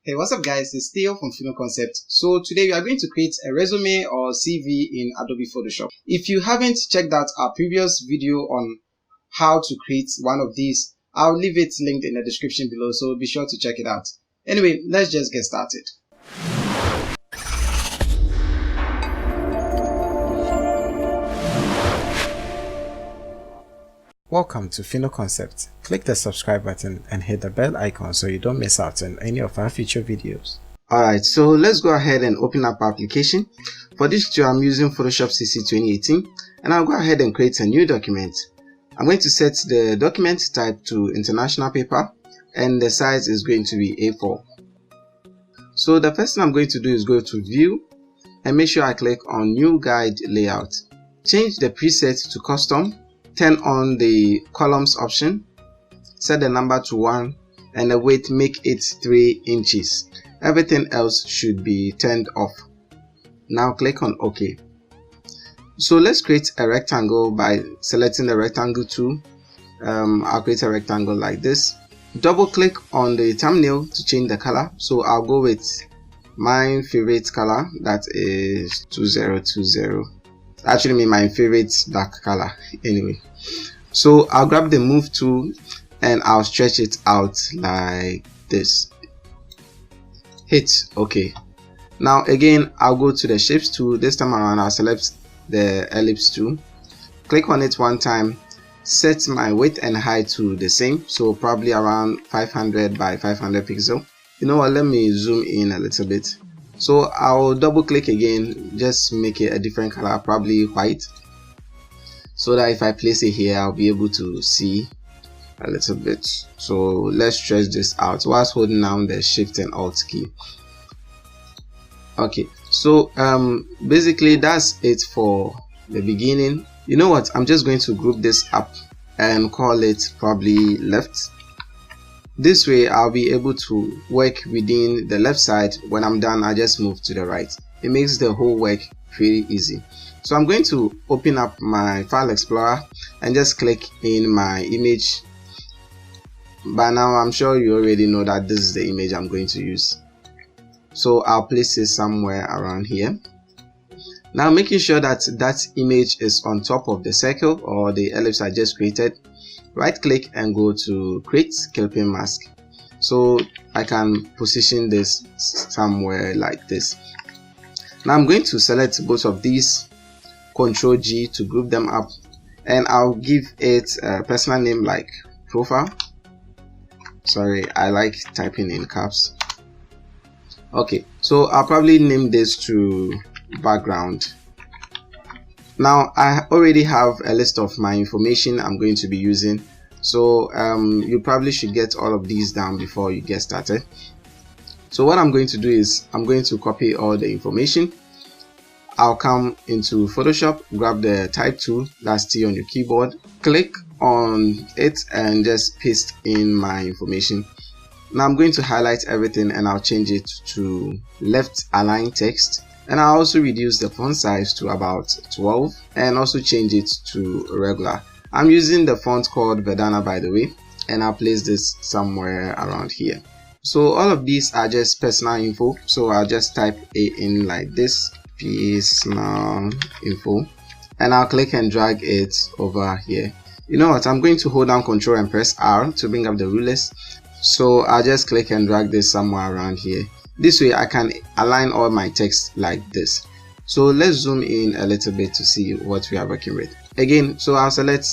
Hey, what's up guys, it's Theo from Concept. So today we are going to create a resume or CV in Adobe Photoshop. If you haven't checked out our previous video on how to create one of these, I'll leave it linked in the description below, so be sure to check it out. Anyway, let's just get started. Welcome to Concept. Click the subscribe button and hit the bell icon so you don't miss out on any of our future videos. Alright, so let's go ahead and open up our application. For this tutorial, I'm using Photoshop CC 2018 and I'll go ahead and create a new document. I'm going to set the document type to international paper and the size is going to be A4. So the first thing I'm going to do is go to View and make sure I click on New Guide Layout. Change the preset to Custom. Turn on the columns option, set the number to 1 and the weight make it 3 inches. Everything else should be turned off. Now click on OK. So let's create a rectangle by selecting the rectangle tool. I'll create a rectangle like this. Double click on the thumbnail to change the color. So I'll go with my favorite color, that is 2020. Actually my favorite dark color anyway. So I'll grab the move tool and I'll stretch it out like this. Hit OK. Now again I'll go to the shapes tool. This time around I'll select the ellipse tool, click on it one time, set my width and height to the same, so probably around 500 by 500 pixel. You know what, let me zoom in a little bit. So I'll double click again, just make it a different color, probably white, so that if I place it here I'll be able to see a little bit. So let's stretch this out whilst holding down the Shift and Alt key. Okay, so basically that's it for the beginning. You know what, I'm just going to group this up and call it probably left. This way I'll be able to work within the left side. When I'm done, I just move to the right. It makes the whole work pretty easy. So I'm going to open up my file explorer and just click in my image. By now I'm sure you already know that this is the image I'm going to use. So I'll place it somewhere around here. Now making sure that that image is on top of the circle or the ellipse I just created. Right click and go to create clipping mask, so I can position this somewhere like this. Now I'm going to select both of these, Ctrl G to group them up, and I'll give it a personal name like profile. Sorry, I like typing in caps. Okay, so I'll probably name this to background. Now I already have a list of my information I'm going to be using, so you probably should get all of these down before you get started. So what I'm going to do is I'm going to copy all the information. I'll come into Photoshop, grab the type tool, that's T on your keyboard, click on it and just paste in my information. Now I'm going to highlight everything and I'll change it to left align text. And I'll also reduce the font size to about 12 and also change it to regular. I'm using the font called Verdana, by the way, and I'll place this somewhere around here. So all of these are just personal info, so I'll just type it in like this, personal info, and I'll click and drag it over here. You know what, I'm going to hold down Ctrl and press R to bring up the rulers, so I'll just click and drag this somewhere around here. This way I can align all my text like this. So let's zoom in a little bit to see what we are working with. Again, so I'll select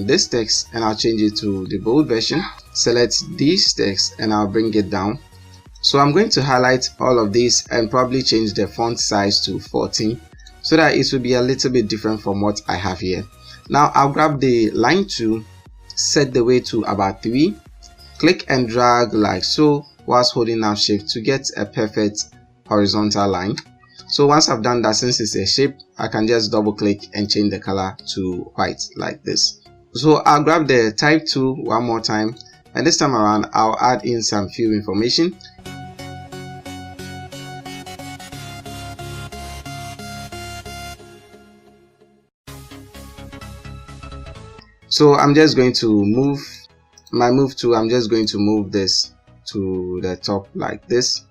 this text and I'll change it to the bold version. Select this text and I'll bring it down. So I'm going to highlight all of these and probably change the font size to 14 so that it will be a little bit different from what I have here. Now I'll grab the line tool, set the weight to about 3, click and drag like so, whilst holding down Shift to get a perfect horizontal line. So once I've done that, since it's a shape, I can just double click and change the color to white like this. So I'll grab the type tool one more time, and this time around I'll add in some few information. So I'm just going to move my move tool, I'm just going to move this to the top like this.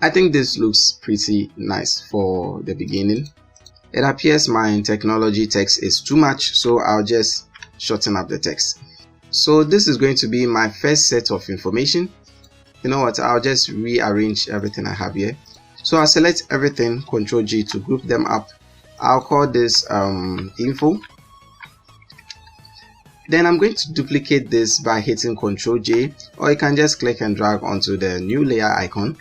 I think this looks pretty nice for the beginning. It appears my technology text is too much, so I'll just shorten up the text. So this is going to be my first set of information. You know what, I'll just rearrange everything I have here. So I'll select everything, Ctrl G to group them up. I'll call this info. Then I'm going to duplicate this by hitting Ctrl J, or you can just click and drag onto the new layer icon.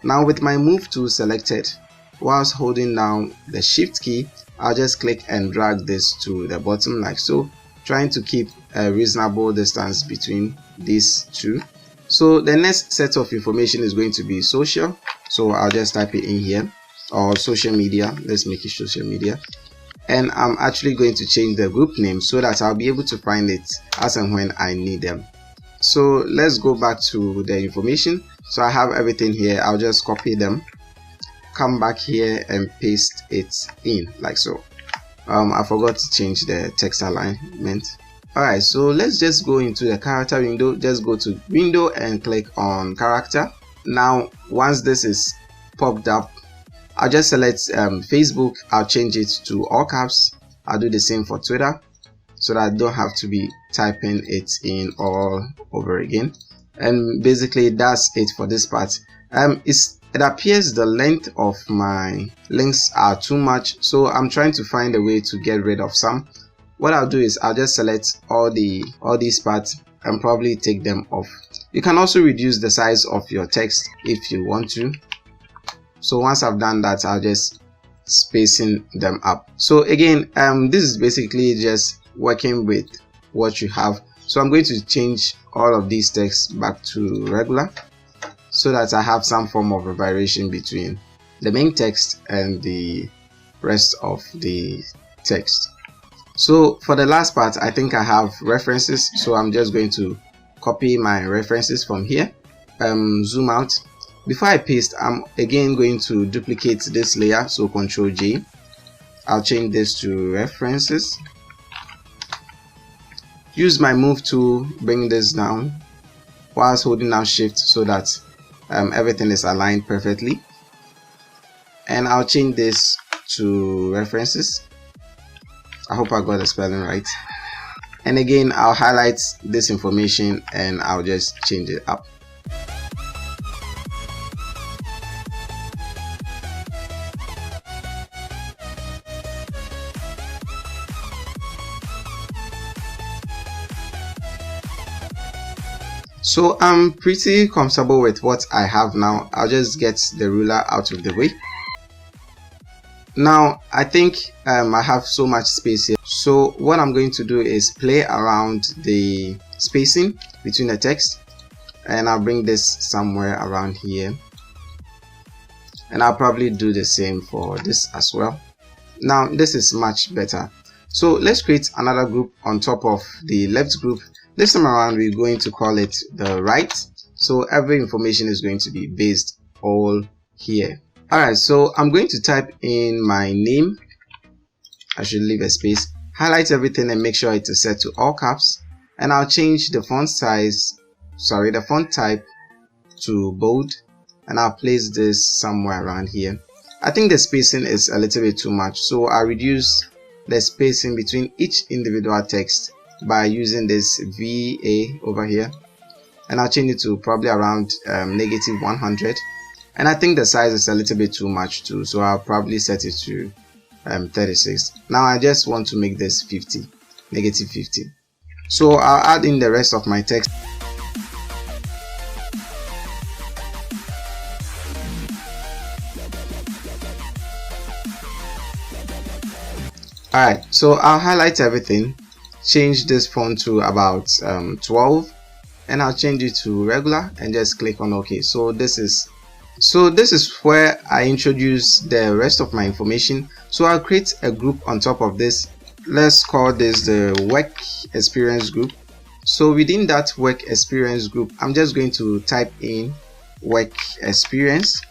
Now with my move tool selected, whilst holding down the shift key, I'll just click and drag this to the bottom like so, trying to keep a reasonable distance between these two. So the next set of information is going to be social, so I'll just type it in here, or social media. Let's make it social media. And I'm actually going to change the group name so that I'll be able to find it as and when I need them. So let's go back to the information. So I have everything here. I'll just copy them, come back here and paste it in like so. I forgot to change the text alignment. Alright, so let's just go into the character window. Just go to window and click on character. Now once this is popped up, I'll just select Facebook. I'll change it to all caps. I'll do the same for Twitter so that I don't have to be typing it in all over again. And basically that's it for this part. It appears the length of my links are too much, so I'm trying to find a way to get rid of some. What I'll do is I'll just select all these parts and probably take them off. You can also reduce the size of your text if you want to. So once I've done that, I'll just spacing them up. So again, this is basically just working with what you have. So I'm going to change all of these texts back to regular so that I have some form of a variation between the main text and the rest of the text. So for the last part, I think I have references, so I'm just going to copy my references from here, zoom out. Before I paste, I'm again going to duplicate this layer, so Ctrl J. I'll change this to references. Use my move tool, bring this down whilst holding down shift so that everything is aligned perfectly. And I'll change this to references. I hope I got the spelling right. And again, I'll highlight this information and I'll just change it up. So I'm pretty comfortable with what I have now. I'll just get the ruler out of the way. Now I think I have so much space here. So what I'm going to do is play around the spacing between the text, and I'll bring this somewhere around here. And I'll probably do the same for this as well. Now this is much better. So let's create another group on top of the left group. This time around we're going to call it the right, so every information is going to be based all here. Alright, so I'm going to type in my name. I should leave a space, highlight everything and make sure it is set to all caps, and I'll change the font the font type to bold, and I'll place this somewhere around here. I think the spacing is a little bit too much, so I'll reduce the spacing between each individual text by using this VA over here, and I'll change it to probably around -100. And I think the size is a little bit too much too, so I'll probably set it to 36. Now I just want to make this 50, -50. So I'll add in the rest of my text. Alright, so I'll highlight everything, change this font to about 12, and I'll change it to regular and just click on OK. So this is where I introduce the rest of my information. So I'll create a group on top of this. Let's call this the work experience group. So within that work experience group, I'm just going to type in work experience,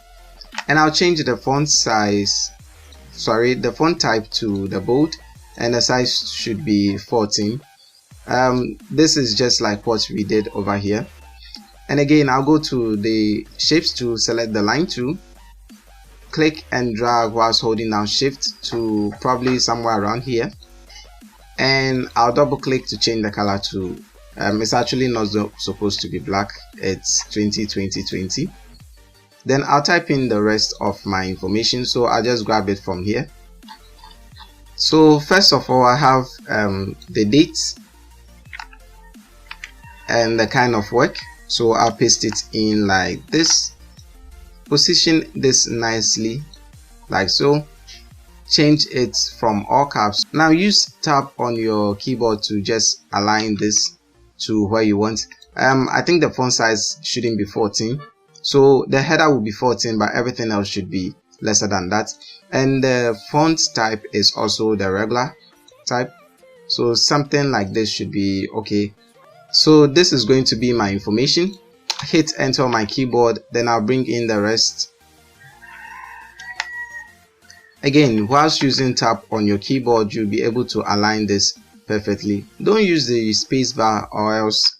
and I'll change the font type to the bold, and the size should be 14. This is just like what we did over here. And again, I'll go to the shapes tool, select the line tool, click and drag whilst holding down shift to probably somewhere around here, and I'll double click to change the color to it's actually not supposed to be black, it's 20. Then I'll type in the rest of my information, so I'll just grab it from here. So first of all, I have the date and the kind of work, so I'll paste it in like this, position this nicely like so, change it from all caps. Now use tab on your keyboard to just align this to where you want. I think the font size shouldn't be 14, so the header will be 14, but everything else should be lesser than that. And the font type is also the regular type, so something like this should be okay. So this is going to be my information. Hit enter on my keyboard, then I'll bring in the rest. Again, whilst using tab on your keyboard, you'll be able to align this perfectly. Don't use the space bar, or else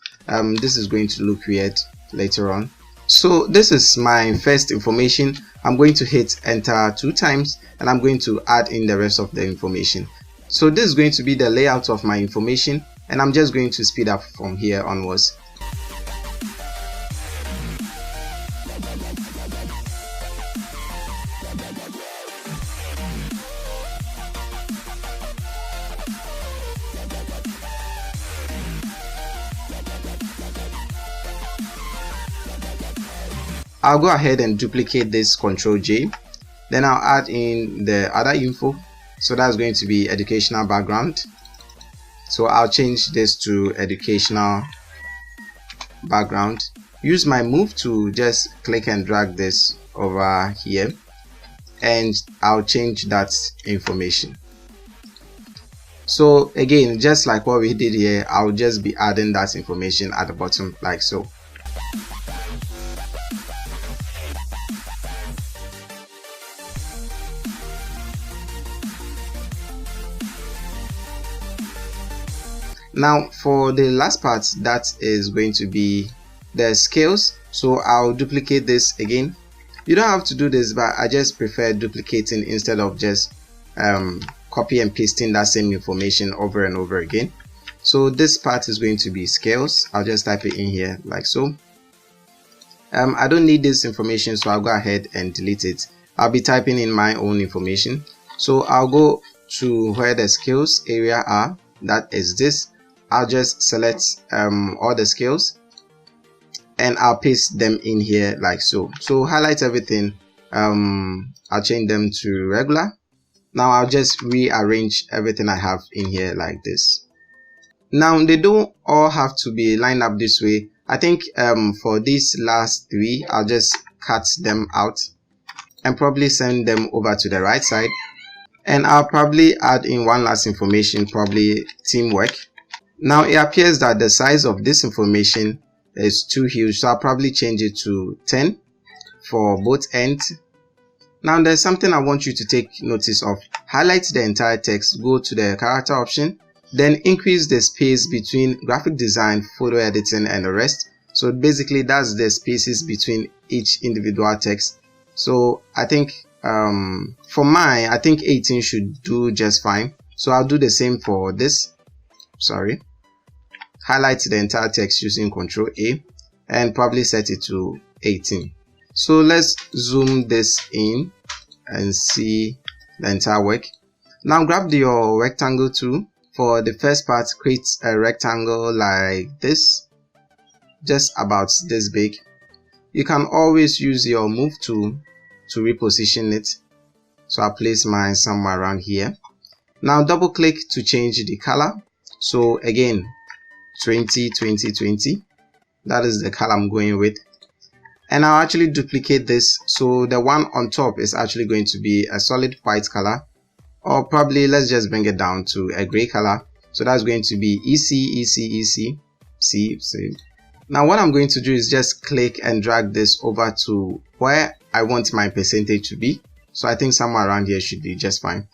this is going to look weird later on. So this is my first information. I'm going to hit enter 2 times, and I'm going to add in the rest of the information. So this is going to be the layout of my information, and I'm just going to speed up from here onwards. I'll go ahead and duplicate this, Ctrl J, then I'll add in the other info. So that's going to be educational background, so I'll change this to educational background. Use my move to just click and drag this over here, and I'll change that information. So again, just like what we did here, I'll just be adding that information at the bottom like so. Now for the last part, that is going to be the scales. So I'll duplicate this again. You don't have to do this, but I just prefer duplicating instead of just copy and pasting that same information over and over again. So this part is going to be scales. I'll just type it in here like so. I don't need this information, so I'll go ahead and delete it. I'll be typing in my own information. So I'll go to where the scales area are, that is this. I'll just select all the scales, and I'll paste them in here like so. So highlight everything. I'll change them to regular. Now I'll just rearrange everything I have in here like this. Now they don't all have to be lined up this way. I think for these last 3, I'll just cut them out and probably send them over to the right side. And I'll probably add in one last information, probably teamwork. Now it appears that the size of this information is too huge, so I'll probably change it to 10 for both ends. Now there's something I want you to take notice of. Highlight the entire text, go to the character option, then increase the space between graphic design, photo editing, and the rest. So basically that's the spaces between each individual text. So I think for mine, I think 18 should do just fine. So I'll do the same for this. Sorry. Highlight the entire text using Ctrl A and probably set it to 18. So let's zoom this in and see the entire work. Now grab your rectangle tool. For the first part, create a rectangle like this, just about this big. You can always use your move tool to reposition it. So I'll place mine somewhere around here. Now double click to change the color. So again, 20. That is the color I'm going with. And I'll actually duplicate this, so the one on top is actually going to be a solid white color, or probably let's just bring it down to a gray color. So that's going to be C. Now what I'm going to do is just click and drag this over to where I want my percentage to be. So I think somewhere around here should be just fine.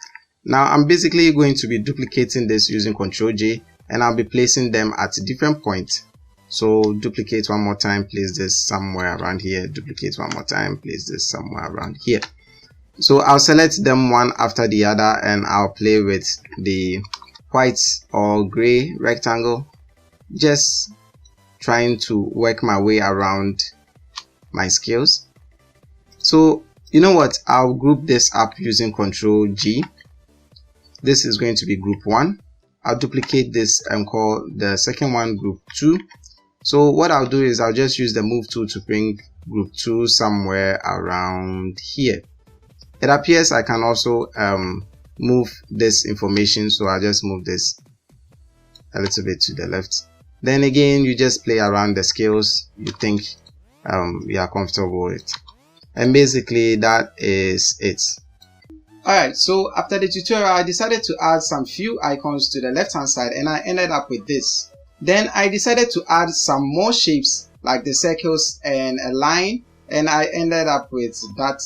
Now I'm basically going to be duplicating this using Ctrl J, and I'll be placing them at different points. So duplicate one more time, place this somewhere around here, duplicate one more time, place this somewhere around here. So I'll select them one after the other and I'll play with the white or gray rectangle, just trying to work my way around my scales. So you know what, I'll group this up using Ctrl G. This is going to be group 1. I'll duplicate this and call the second one group 2. So what I'll do is I'll just use the move tool to bring group 2 somewhere around here. It appears I can also move this information, so I'll just move this a little bit to the left. Then again, you just play around the scales you think you are comfortable with, and basically that is it. Alright, so after the tutorial, I decided to add some few icons to the left hand side and I ended up with this. Then I decided to add some more shapes like the circles and a line, and I ended up with that.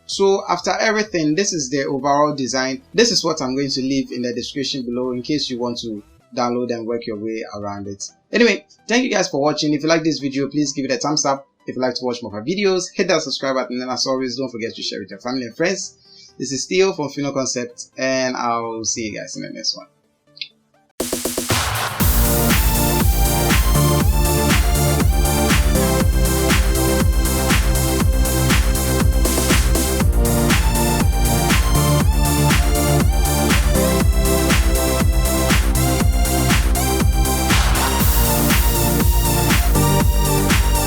So after everything, this is the overall design. This is what I'm going to leave in the description below in case you want to download and work your way around it. Anyway, thank you guys for watching. If you like this video, please give it a thumbs up. If you'd like to watch more of our videos, hit that subscribe button, and as always, don't forget to share with your family and friends. This is Theo from Fino Concept, and I'll see you guys in the next one.